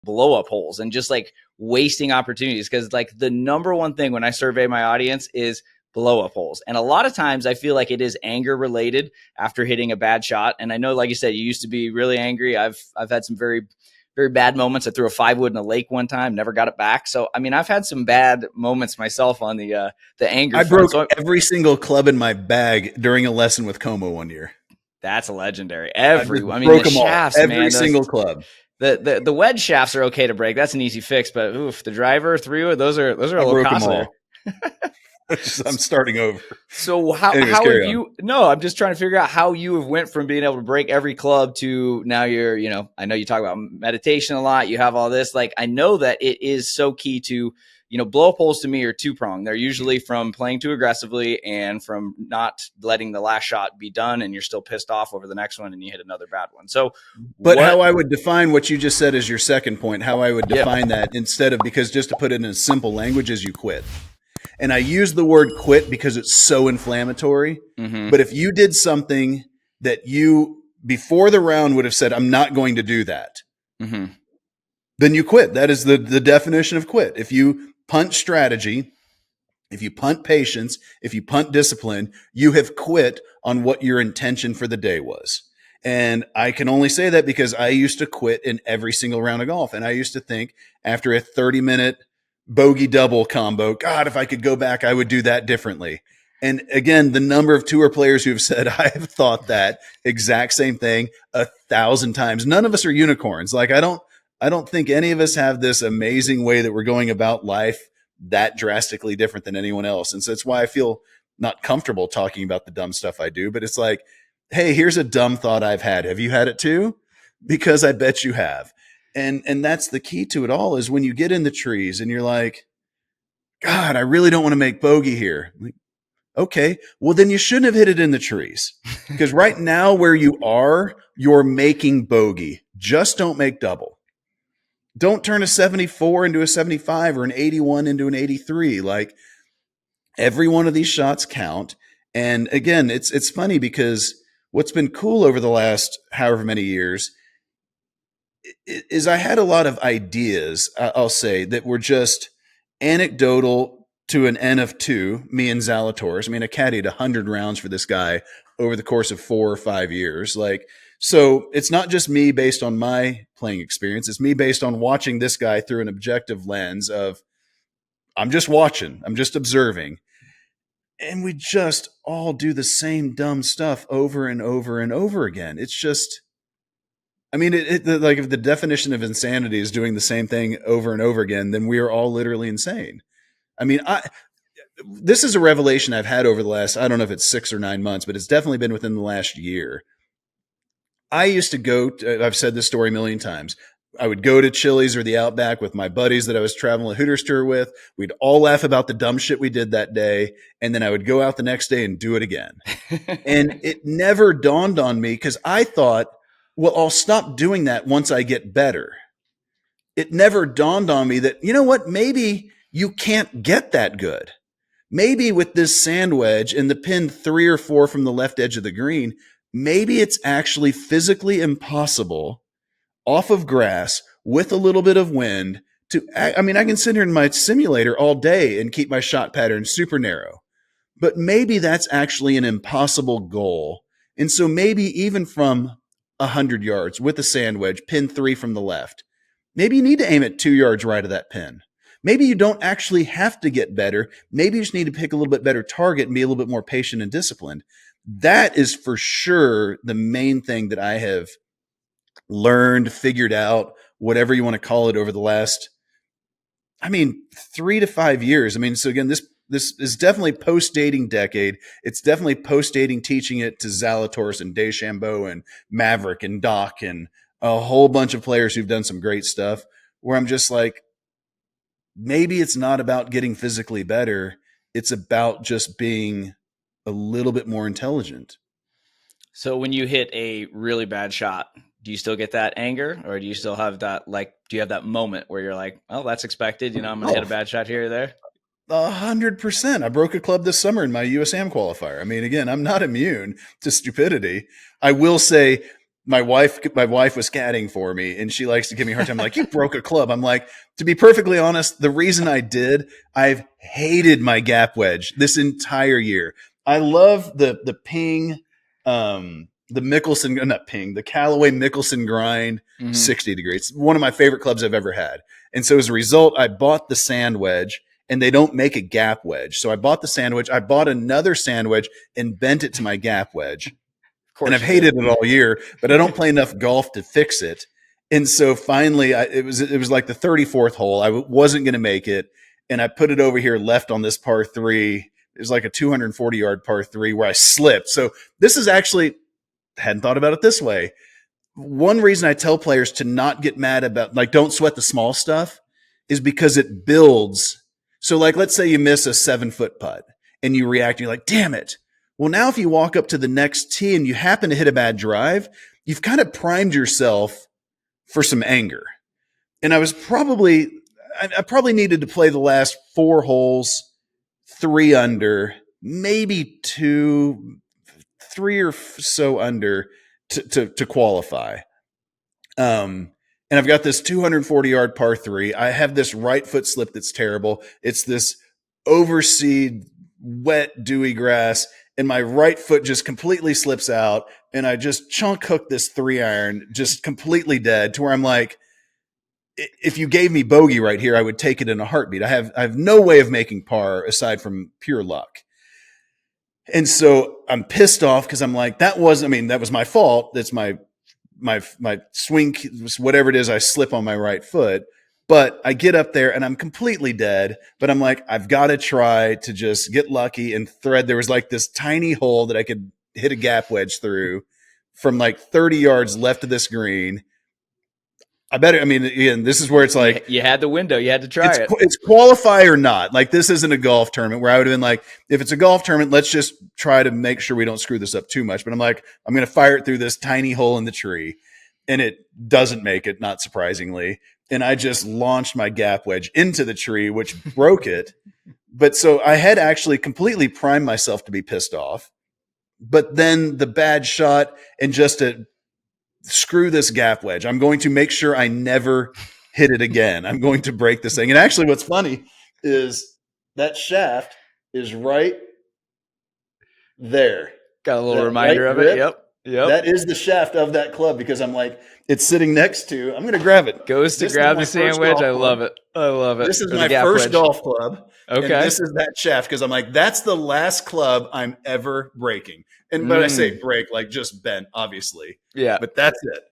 blow up holes and just like wasting opportunities. Cause like the number one thing when I survey my audience is blow up holes. And a lot of times I feel like it is anger related after hitting a bad shot. And I know, like you said, you used to be really angry. I've had some very, very bad moments. I threw a 5-wood in a lake one time, never got it back. So, I mean, I've had some bad moments myself on the anger. I broke every single club in my bag during a lesson with Como one year. That's a legendary. I mean, the shafts, man. Every single club. The wedge shafts are okay to break. That's an easy fix. But oof, the driver, 3-wood, those are a little costly. I'm starting over. So how have you? No, I'm just trying to figure out how you have went from being able to break every club to now you're, I know you talk about meditation a lot. You have all this. Like, I know that it is so key to, blow up holes to me are 2-pronged. They're usually from playing too aggressively and from not letting the last shot be done, and you're still pissed off over the next one and you hit another bad one. So, but how I would define what you just said as your second point, how I would define that instead of, because just to put it in simple language, is you quit. And I use the word quit because it's so inflammatory. Mm-hmm. But if you did something that you, before the round, would have said, I'm not going to do that, mm-hmm. then you quit. That is the definition of quit. If you punt strategy, if you punt patience, if you punt discipline, you have quit on what your intention for the day was. And I can only say that because I used to quit in every single round of golf. And I used to think after a 30-minute bogey double combo, God, if I could go back, I would do that differently. And again, the number of tour players who have said, I have thought that exact same thing 1,000 times. None of us are unicorns. Like, I don't think any of us have this amazing way that we're going about life that drastically different than anyone else. And so that's why I feel not comfortable talking about the dumb stuff I do, but it's like, hey, here's a dumb thought I've had. Have you had it too? Because I bet you have. And that's the key to it all, is when you get in the trees and you're like, God, I really don't want to make bogey here. Like, okay, well, then you shouldn't have hit it in the trees, because right now where you are, you're making bogey. Just don't make double. Don't turn a 74 into a 75 or an 81 into an 83. Like, every one of these shots count. And again, it's funny because what's been cool over the last however many years is I had a lot of ideas, I'll say, that were just anecdotal to an N of 2, me and Zalatoris. I mean, I caddied 100 rounds for this guy over the course of 4 or 5 years. Like, so it's not just me based on my playing experience. It's me based on watching this guy through an objective lens of, I'm just watching, I'm just observing. And we just all do the same dumb stuff over and over and over again. It's just, I mean, like, if the definition of insanity is doing the same thing over and over again, then we are all literally insane. I mean, this is a revelation I've had over the last, I don't know if it's 6 or 9 months, but it's definitely been within the last year. I used to go, I've said this story a million times. I would go to Chili's or the Outback with my buddies that I was traveling a Hooters tour with. We'd all laugh about the dumb shit we did that day. And then I would go out the next day and do it again. And it never dawned on me, because I thought, well, I'll stop doing that once I get better. It never dawned on me that, you know what, maybe you can't get that good. Maybe with this sand wedge and the pin 3 or 4 from the left edge of the green, maybe it's actually physically impossible off of grass with a little bit of wind to, I mean, I can sit here in my simulator all day and keep my shot pattern super narrow, but maybe that's actually an impossible goal. And so maybe even from 100 yards with a sand wedge, pin 3 from the left, maybe you need to aim it 2 yards right of that pin. Maybe you don't actually have to get better. Maybe you just need to pick a little bit better target and be a little bit more patient and disciplined. That is for sure the main thing that I have learned, figured out, whatever you want to call it, over the last, 3 to 5 years. I mean, so again, this is definitely post-dating decade. It's definitely post-dating teaching it to Zalatoris and DeChambeau and Maverick and Doc and a whole bunch of players who've done some great stuff, where I'm just like, maybe it's not about getting physically better. It's about just being a little bit more intelligent. So when you hit a really bad shot, do you still get that anger, or do you still have that, like, do you have that moment where you're like, oh, that's expected, I'm going to hit a bad shot here or there? 100%. I broke a club this summer in my USAM qualifier. I mean, again, I'm not immune to stupidity. I will say my wife was caddying for me, and she likes to give me a hard time. Like, you broke a club. I'm like, to be perfectly honest, the reason I did, I've hated my gap wedge this entire year. I love the ping, the Mickelson, not ping, the Callaway Mickelson grind 60 degrees. It's one of my favorite clubs I've ever had. And so as a result, I bought the sand wedge, and they don't make a gap wedge. So I bought the sand wedge. I bought another sand wedge and bent it to my gap wedge. And I've hated it all year, but I don't play enough golf to fix it. And so finally, it was like the 34th hole. I wasn't going to make it, and I put it over here left on this par 3. It was like a 240-yard par 3 where I slipped. So this is actually, hadn't thought about it this way. One reason I tell players to not get mad about, like, don't sweat the small stuff, is because it builds. So, like, let's say you miss a 7-foot putt and you react, and you're like, damn it. Well, now if you walk up to the next tee and you happen to hit a bad drive, you've kind of primed yourself for some anger. And I probably needed to play the last 4 holes 3 under, maybe 2, 3 or so under to qualify. And I've got this 240-yard par 3. I have this right foot slip that's terrible. It's this overseed, wet, dewy grass. And my right foot just completely slips out, and I just chunk hook this 3-iron, just completely dead, to where I'm like, if you gave me bogey right here, I would take it in a heartbeat. I have no way of making par aside from pure luck. And so I'm pissed off because I'm like, that was my fault. That's my swing, whatever it is, I slip on my right foot. But I get up there and I'm completely dead. But I'm like, I've got to try to just get lucky and thread. There was like this tiny hole that I could hit a gap wedge through from like 30 yards left of this green. Again, this is where it's like, you had the window, you had to try it. It's qualify or not. Like, this isn't a golf tournament where I would have been like, if it's a golf tournament, let's just try to make sure we don't screw this up too much. But I'm like, I'm going to fire it through this tiny hole in the tree, and it doesn't make it, not surprisingly. And I just launched my gap wedge into the tree, which broke it. But so I had actually completely primed myself to be pissed off. But then the bad shot, and just to screw this gap wedge, I'm going to make sure I never hit it again. I'm going to break this thing. And actually, what's funny is that shaft is right there. Got a little reminder of it. Yep. That is the shaft of that club, because I'm like, it's sitting next to, I'm going to grab it. Goes to grab the sand wedge. I love it. I love it. This is my first golf club. Okay. And this is that shaft, because I'm like, that's the last club I'm ever breaking. And but I say break, like just bent, obviously. Yeah. But that's it.